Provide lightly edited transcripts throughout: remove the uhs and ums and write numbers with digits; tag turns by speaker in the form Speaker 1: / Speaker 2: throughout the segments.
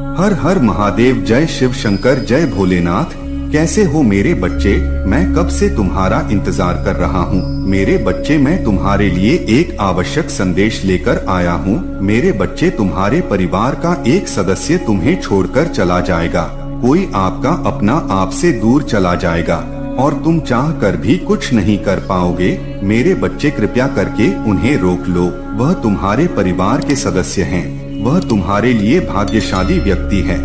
Speaker 1: हर हर महादेव, जय शिव शंकर, जय भोलेनाथ। कैसे हो मेरे बच्चे? मैं कब से तुम्हारा इंतजार कर रहा हूँ। मेरे बच्चे, मैं तुम्हारे लिए एक आवश्यक संदेश लेकर आया हूँ। मेरे बच्चे, तुम्हारे परिवार का एक सदस्य तुम्हें छोड़कर चला जाएगा। कोई आपका अपना आपसे दूर चला जाएगा और तुम चाह कर भी कुछ नहीं कर पाओगे। मेरे बच्चे, कृपया करके उन्हें रोक लो। वह तुम्हारे परिवार के सदस्य हैं। वह तुम्हारे लिए भाग्यशाली व्यक्ति है।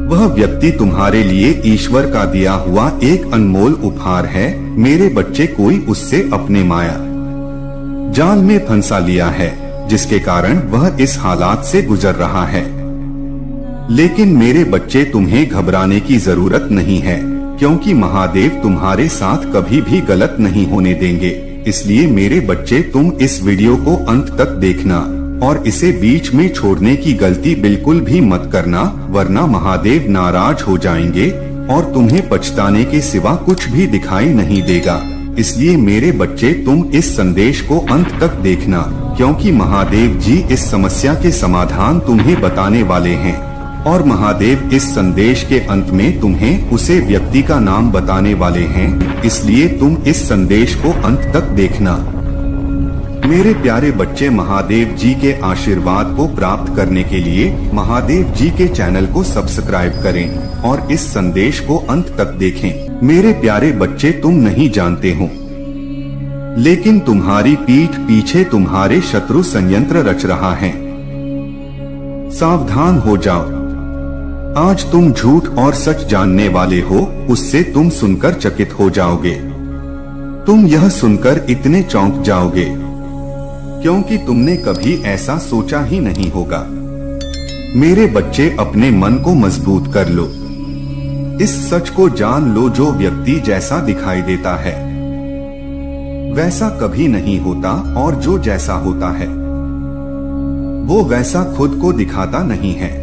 Speaker 1: वह व्यक्ति तुम्हारे लिए ईश्वर का दिया हुआ एक अनमोल उपहार है। मेरे बच्चे, कोई उससे अपने माया जाल में फंसा लिया है, जिसके कारण वह इस हालात से गुजर रहा है। लेकिन मेरे बच्चे, तुम्हें घबराने की जरूरत नहीं है, क्योंकि महादेव तुम्हारे साथ कभी भी गलत नहीं होने देंगे। इसलिए मेरे बच्चे, तुम इस वीडियो को अंत तक देखना और इसे बीच में छोड़ने की गलती बिल्कुल भी मत करना, वरना महादेव नाराज हो जाएंगे और तुम्हें पछताने के सिवा कुछ भी दिखाई नहीं देगा। इसलिए मेरे बच्चे, तुम इस संदेश को अंत तक देखना, क्योंकि महादेव जी इस समस्या के समाधान तुम्हें बताने वाले हैं। और महादेव इस संदेश के अंत में तुम्हें उसे व्यक्ति का नाम बताने वाले हैं। इसलिए तुम इस संदेश को अंत तक देखना। मेरे प्यारे बच्चे, महादेव जी के आशीर्वाद को प्राप्त करने के लिए महादेव जी के चैनल को सब्सक्राइब करें और इस संदेश को अंत तक देखें। मेरे प्यारे बच्चे, तुम नहीं जानते हो, लेकिन तुम्हारी पीठ पीछे तुम्हारे शत्रु संयंत्र रच रहा है। सावधान हो जाओ। आज तुम झूठ और सच जानने वाले हो, उससे तुम सुनकर चकित हो जाओगे। तुम यह सुनकर इतने चौंक जाओगे, क्योंकि तुमने कभी ऐसा सोचा ही नहीं होगा। मेरे बच्चे, अपने मन को मजबूत कर लो। इस सच को जान लो, जो व्यक्ति जैसा दिखाई देता है वैसा कभी नहीं होता, और जो जैसा होता है वो वैसा खुद को दिखाता नहीं है।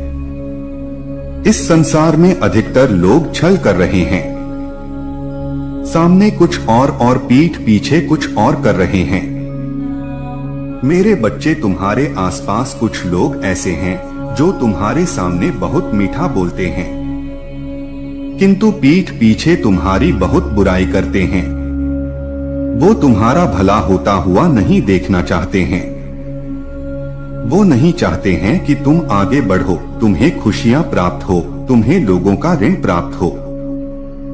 Speaker 1: इस संसार में अधिकतर लोग छल कर रहे हैं। सामने कुछ और पीठ पीछे कुछ और कर रहे हैं। मेरे बच्चे, तुम्हारे आसपास कुछ लोग ऐसे हैं जो तुम्हारे सामने बहुत मीठा बोलते हैं, किंतु पीठ पीछे तुम्हारी बहुत बुराई करते हैं। वो तुम्हारा भला होता हुआ नहीं देखना चाहते हैं। वो नहीं चाहते हैं कि तुम आगे बढ़ो, तुम्हें खुशियां प्राप्त हो, तुम्हें लोगों का ऋण प्राप्त हो,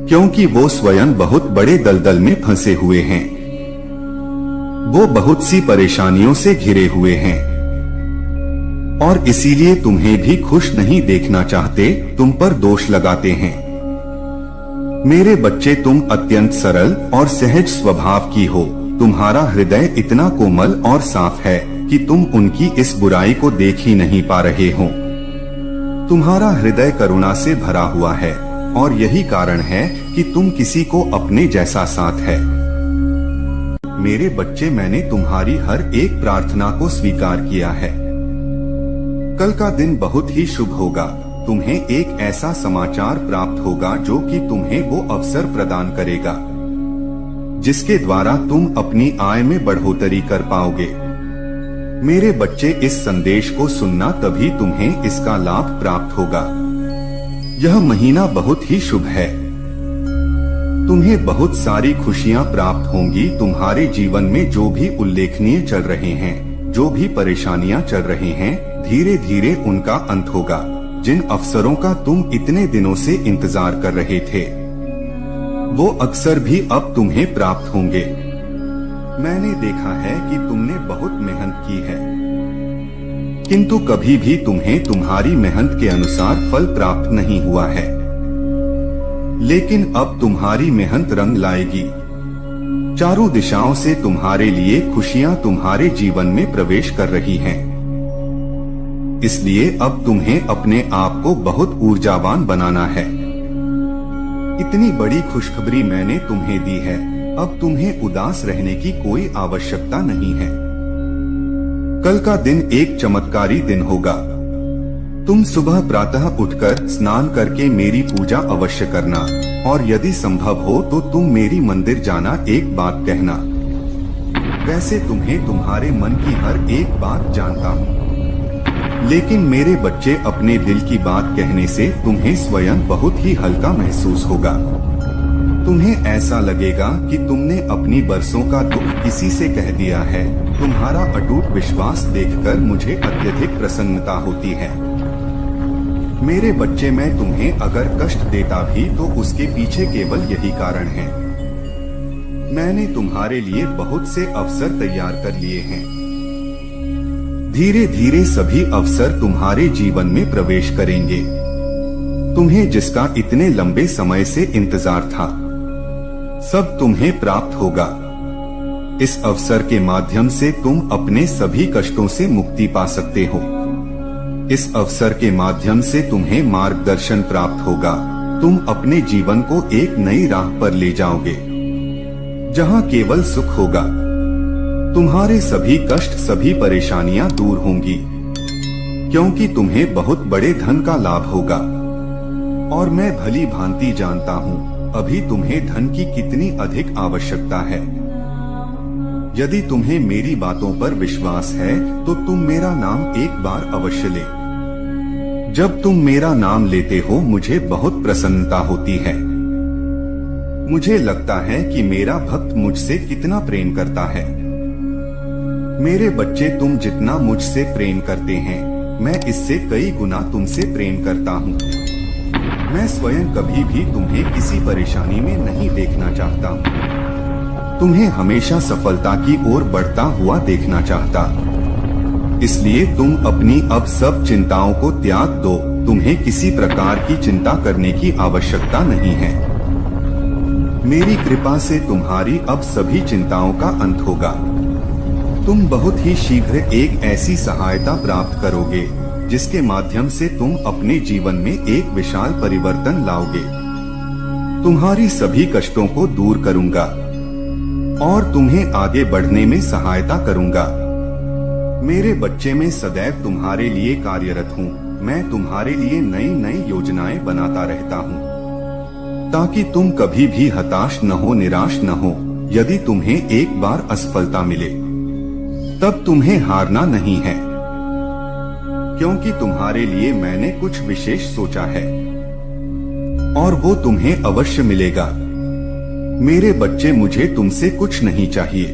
Speaker 1: क्योंकि वो स्वयं बहुत बड़े दलदल में फंसे हुए हैं। वो बहुत सी परेशानियों से घिरे हुए हैं और इसीलिए तुम्हें भी खुश नहीं देखना चाहते, तुम पर दोष लगाते हैं। मेरे बच्चे, तुम अत्यंत सरल और सहज स्वभाव की हो। तुम्हारा हृदय इतना कोमल और साफ है कि तुम उनकी इस बुराई को देख ही नहीं पा रहे हो। तुम्हारा हृदय करुणा से भरा हुआ है और यही कारण है कि तुम किसी को अपने जैसा साथ है। मेरे बच्चे, मैंने तुम्हारी हर एक प्रार्थना को स्वीकार किया है। कल का दिन बहुत ही शुभ होगा। तुम्हें एक ऐसा समाचार प्राप्त होगा जो कि तुम्हें वो अवसर प्रदान करेगा जिसके द्वारा तुम अपनी आय में बढ़ोतरी कर पाओगे। मेरे बच्चे, इस संदेश को सुनना, तभी तुम्हें इसका लाभ प्राप्त होगा। यह महीना बहुत ही शुभ है। तुम्हें बहुत सारी खुशियां प्राप्त होंगी। तुम्हारे जीवन में जो भी उल्लेखनीय चल रहे हैं, जो भी परेशानियां चल रहे हैं, धीरे धीरे उनका अंत होगा। जिन अवसरों का तुम इतने दिनों से इंतजार कर रहे थे, वो अक्सर भी अब तुम्हें प्राप्त होंगे। मैंने देखा है कि तुमने बहुत मेहनत की है, किंतु कभी भी तुम्हें तुम्हारी मेहनत के अनुसार फल प्राप्त नहीं हुआ है। लेकिन अब तुम्हारी मेहनत रंग लाएगी। चारों दिशाओं से तुम्हारे लिए खुशियां तुम्हारे जीवन में प्रवेश कर रही हैं। इसलिए अब तुम्हें अपने आप को बहुत ऊर्जावान बनाना है। इतनी बड़ी खुशखबरी मैंने तुम्हें दी है, अब तुम्हें उदास रहने की कोई आवश्यकता नहीं है। कल का दिन एक चमत्कारी दिन होगा। तुम सुबह प्रातः उठकर स्नान करके मेरी पूजा अवश्य करना और यदि संभव हो तो तुम मेरी मंदिर जाना, एक बात कहना। वैसे तुम्हें तुम्हारे मन की हर एक बात जानता हूँ। लेकिन मेरे बच्चे, अपने दिल की बात कहने से तुम्हें स्वयं बहुत ही हल्का महसूस होगा। तुम्हें ऐसा लगेगा कि तुमने अपनी बरसों का दुख किसी से कह दिया है। तुम्हारा अटूट विश्वास देखकर मुझे अत्यधिक प्रसन्नता होती है। मेरे बच्चे, मैं तुम्हें अगर कष्ट देता भी तो उसके पीछे केवल यही कारण है। मैंने तुम्हारे लिए बहुत से अवसर तैयार कर लिए हैं। धीरे धीरे सभी अवसर तुम्हारे जीवन में प्रवेश करेंगे। तुम्हें जिसका इतने लंबे समय से इंतजार था, सब तुम्हें प्राप्त होगा। इस अवसर के माध्यम से तुम अपने सभी कष्टों से मुक्ति पा सकते हो। इस अवसर के माध्यम से तुम्हें मार्गदर्शन प्राप्त होगा। तुम अपने जीवन को एक नई राह पर ले जाओगे, जहां केवल सुख होगा। तुम्हारे सभी कष्ट, सभी परेशानियां दूर होंगी, क्योंकि तुम्हें बहुत बड़े धन का लाभ होगा। और मैं भली भांति जानता हूँ अभी तुम्हें धन की कितनी अधिक आवश्यकता है। यदि तुम्हें मेरी बातों पर विश्वास है तो तुम मेरा नाम एक बार अवश्य ले। जब तुम मेरा नाम लेते हो मुझे बहुत प्रसन्नता होती है। मुझे लगता है कि मेरा भक्त मुझसे कितना प्रेम करता है। मेरे बच्चे, तुम जितना मुझसे प्रेम करते हैं, मैं इससे कई गुना तुमसे प्रेम करता हूँ। मैं स्वयं कभी भी तुम्हें किसी परेशानी में नहीं देखना चाहता हूँ। तुम्हें हमेशा सफलता की ओर बढ़ता हुआ देखना चाहता। इसलिए तुम अपनी अब सब चिंताओं को त्याग दो। तुम्हें किसी प्रकार की चिंता करने की आवश्यकता नहीं है। मेरी कृपा से तुम्हारी अब सभी चिंताओं का अंत होगा। तुम बहुत ही शीघ्र एक ऐसी सहायता प्राप्त करोगे जिसके माध्यम से तुम अपने जीवन में एक विशाल परिवर्तन लाओगे। तुम्हारी सभी कष्टों को दूर करूंगा और तुम्हें आगे बढ़ने में सहायता करूंगा। मेरे बच्चे, मैं सदैव तुम्हारे लिए कार्यरत हूँ। मैं तुम्हारे लिए नई नई योजनाएं बनाता रहता हूँ, ताकि तुम कभी भी हताश न हो, निराश न हो। यदि तुम्हें एक बार असफलता मिले, तब तुम्हें हारना नहीं है, क्योंकि तुम्हारे लिए मैंने कुछ विशेष सोचा है और वो तुम्हें अवश्य मिलेगा। मेरे बच्चे, मुझे तुमसे कुछ नहीं चाहिए।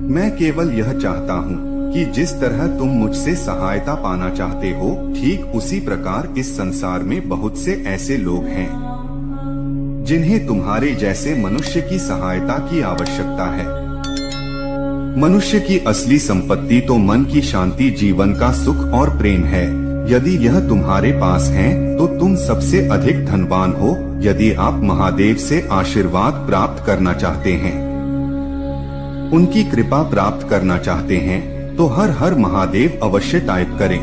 Speaker 1: मैं केवल यह चाहता हूँ कि जिस तरह तुम मुझसे सहायता पाना चाहते हो, ठीक उसी प्रकार इस संसार में बहुत से ऐसे लोग हैं जिन्हें तुम्हारे जैसे मनुष्य की सहायता की आवश्यकता है। मनुष्य की असली संपत्ति तो मन की शांति, जीवन का सुख और प्रेम है। यदि यह तुम्हारे पास है तो तुम सबसे अधिक धनवान हो। यदि आप महादेव से आशीर्वाद प्राप्त करना चाहते हैं, उनकी कृपा प्राप्त करना चाहते हैं, तो हर हर महादेव अवश्य टाइप करें।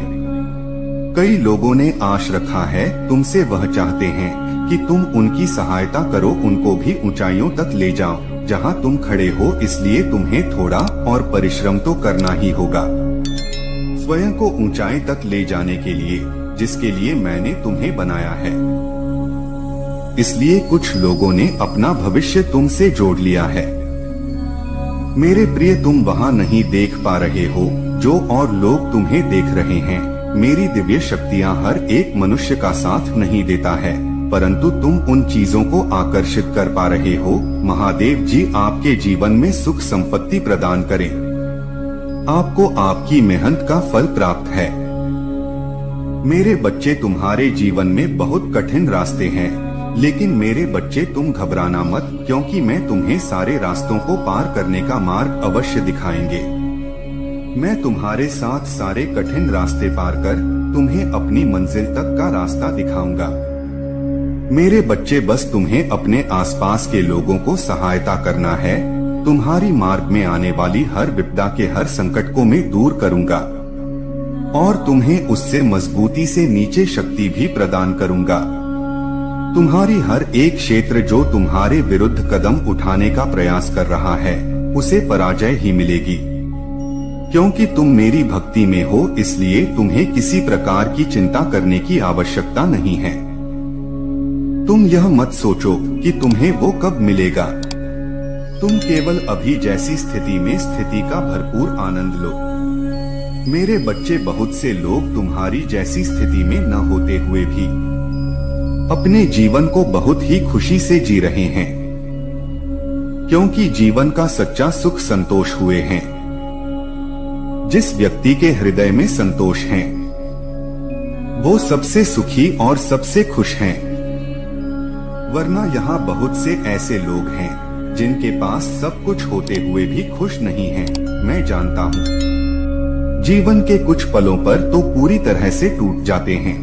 Speaker 1: कई लोगों ने आश रखा है तुमसे। वह चाहते हैं कि तुम उनकी सहायता करो, उनको भी ऊंचाइयों तक ले जाओ जहां तुम खड़े हो। इसलिए तुम्हें थोड़ा और परिश्रम तो करना ही होगा, स्वयं को ऊंचाई तक ले जाने के लिए, जिसके लिए मैंने तुम्हें बनाया है। इसलिए कुछ लोगों ने अपना भविष्य तुमसे जोड़ लिया है। मेरे प्रिय, तुम वहां नहीं देख पा रहे हो जो और लोग तुम्हें देख रहे हैं। मेरी दिव्य शक्तियां हर एक मनुष्य का साथ नहीं देता है, परंतु तुम उन चीजों को आकर्षित कर पा रहे हो। महादेव जी आपके जीवन में सुख संपत्ति प्रदान करें। आपको आपकी मेहनत का फल प्राप्त है। मेरे बच्चे, तुम्हारे जीवन में बहुत कठिन रास्ते हैं, लेकिन मेरे बच्चे तुम घबराना मत, क्योंकि मैं तुम्हें सारे रास्तों को पार करने का मार्ग अवश्य दिखाएंगे। मैं तुम्हारे साथ सारे कठिन रास्ते पार कर तुम्हें अपनी मंजिल तक का रास्ता दिखाऊंगा। मेरे बच्चे, बस तुम्हें अपने आसपास के लोगों को सहायता करना है। तुम्हारी मार्ग में आने वाली हर विपदा के हर संकट को मैं दूर करूंगा और तुम्हें उससे मजबूती से नीचे शक्ति भी प्रदान करूंगा। तुम्हारी हर एक क्षेत्र जो तुम्हारे विरुद्ध कदम उठाने का प्रयास कर रहा है, उसे पराजय ही मिलेगी, क्योंकि तुम मेरी भक्ति में हो। इसलिए तुम्हें किसी प्रकार की चिंता करने की आवश्यकता नहीं है। तुम यह मत सोचो कि तुम्हें वो कब मिलेगा। तुम केवल अभी जैसी स्थिति में स्थिति का भरपूर आनंद लो। मेरे बच्चे, बहुत से लोग तुम्हारी जैसी स्थिति में न होते हुए भी अपने जीवन को बहुत ही खुशी से जी रहे हैं, क्योंकि जीवन का सच्चा सुख संतोष हुए हैं। जिस व्यक्ति के हृदय में संतोष है, वो सबसे सुखी और सबसे खुश हैं। वरना यहाँ बहुत से ऐसे लोग हैं जिनके पास सब कुछ होते हुए भी खुश नहीं हैं। मैं जानता हूँ, जीवन के कुछ पलों पर तो पूरी तरह से टूट जाते हैं।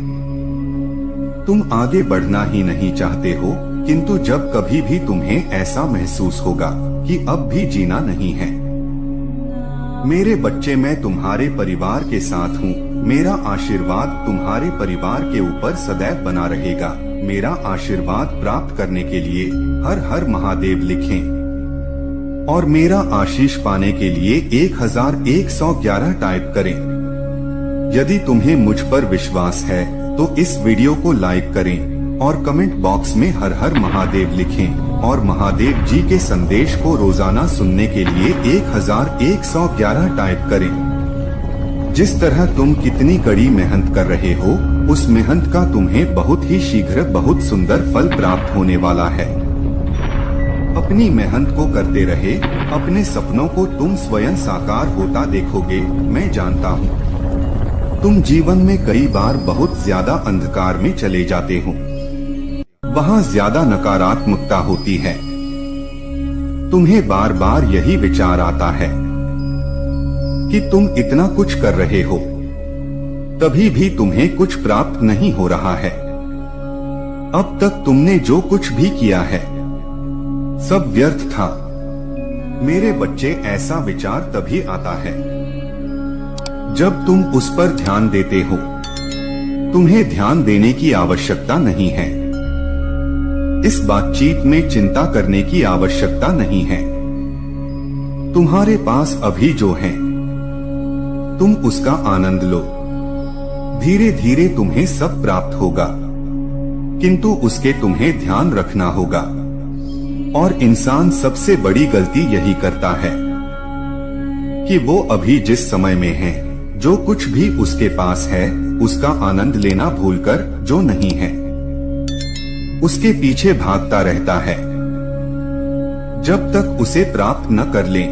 Speaker 1: तुम आगे बढ़ना ही नहीं चाहते हो, किंतु जब कभी भी तुम्हें ऐसा महसूस होगा कि अब भी जीना नहीं है, मेरे बच्चे, मैं तुम्हारे परिवार के साथ हूँ। मेरा आशीर्वाद तुम्हारे परिवार के ऊपर सदैव बना रहेगा। मेरा आशीर्वाद प्राप्त करने के लिए हर हर महादेव लिखें और मेरा आशीष पाने के लिए 1111 टाइप करें। यदि तुम्हें मुझ पर विश्वास है तो इस वीडियो को लाइक करें और कमेंट बॉक्स में हर हर महादेव लिखें और महादेव जी के संदेश को रोजाना सुनने के लिए 1111 टाइप करें। जिस तरह तुम कितनी कड़ी मेहनत कर रहे हो, उस मेहनत का तुम्हें बहुत ही शीघ्र बहुत सुंदर फल प्राप्त होने वाला है। अपनी मेहनत को करते रहे, अपने सपनों को तुम स्वयं साकार होता देखोगे। मैं जानता हूँ, तुम जीवन में कई बार बहुत ज्यादा अंधकार में चले जाते हो, वहाँ ज्यादा नकारात्मकता होती है। तुम्हें बार बार यही विचार आता है कि तुम इतना कुछ कर रहे हो, तभी भी तुम्हें कुछ प्राप्त नहीं हो रहा है। अब तक तुमने जो कुछ भी किया है, सब व्यर्थ था। मेरे बच्चे, ऐसा विचार तभी आता है जब तुम उस पर ध्यान देते हो। तुम्हें ध्यान देने की आवश्यकता नहीं है। इस बातचीत में चिंता करने की आवश्यकता नहीं है। तुम्हारे पास अभी जो है, तुम उसका आनंद लो। धीरे धीरे तुम्हें सब प्राप्त होगा, किंतु उसके तुम्हें ध्यान रखना होगा। और इंसान सबसे बड़ी गलती यही करता है कि वो अभी जिस समय में है, जो कुछ भी उसके पास है, उसका आनंद लेना भूलकर जो नहीं है, उसके पीछे भागता रहता है जब तक उसे प्राप्त न कर ले।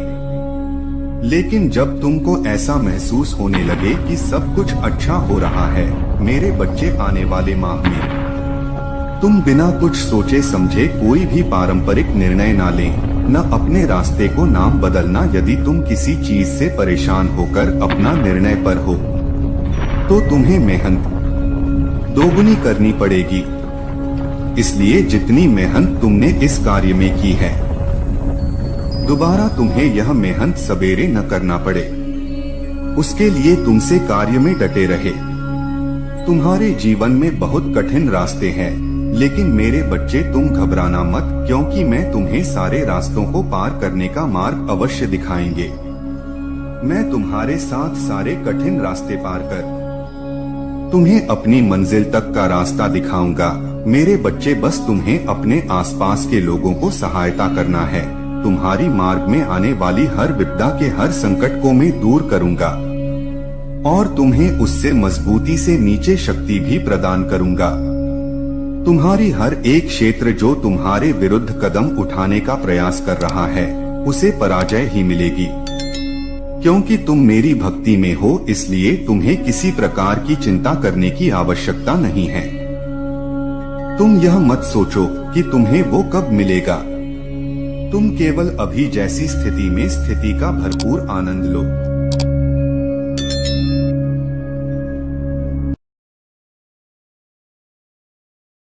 Speaker 1: लेकिन जब तुमको ऐसा महसूस होने लगे कि सब कुछ अच्छा हो रहा है, मेरे बच्चे, आने वाले माह में तुम बिना कुछ सोचे समझे कोई भी पारंपरिक निर्णय ना लें, न अपने रास्ते को नाम बदलना। यदि तुम किसी चीज से परेशान होकर अपना निर्णय पर हो, तो तुम्हें मेहनत दोगुनी करनी पड़ेगी। इसलिए जितनी मेहनत तुमने इस कार्य में की है, दोबारा तुम्हें यह मेहनत सवेरे न करना पड़े। उसके लिए तुमसे कार्य में डटे रहे। तुम्हारे जीवन में बहुत कठिन रास्ते हैं, लेकिन मेरे बच्चे, तुम घबराना मत, क्योंकि मैं तुम्हें सारे रास्तों को पार करने का मार्ग अवश्य दिखाएंगे। मैं तुम्हारे साथ सारे कठिन रास्ते पार कर तुम्हें अपनी मंजिल तक का रास्ता दिखाऊंगा। मेरे बच्चे, बस तुम्हें अपने आसपास के लोगों को सहायता करना है। तुम्हारी मार्ग में आने वाली हर विपदा के हर संकट को मैं दूर करूंगा और तुम्हें उससे मजबूती से नीचे शक्ति भी प्रदान करूंगा। तुम्हारी हर एक क्षेत्र जो तुम्हारे विरुद्ध कदम उठाने का प्रयास कर रहा है, उसे पराजय ही मिलेगी, क्योंकि तुम मेरी भक्ति में हो। इसलिए तुम्हें किसी प्रकार की चिंता करने की आवश्यकता नहीं है। तुम यह मत सोचो कि तुम्हें वो कब मिलेगा। तुम केवल अभी जैसी स्थिति में स्थिति का भरपूर आनंद लो।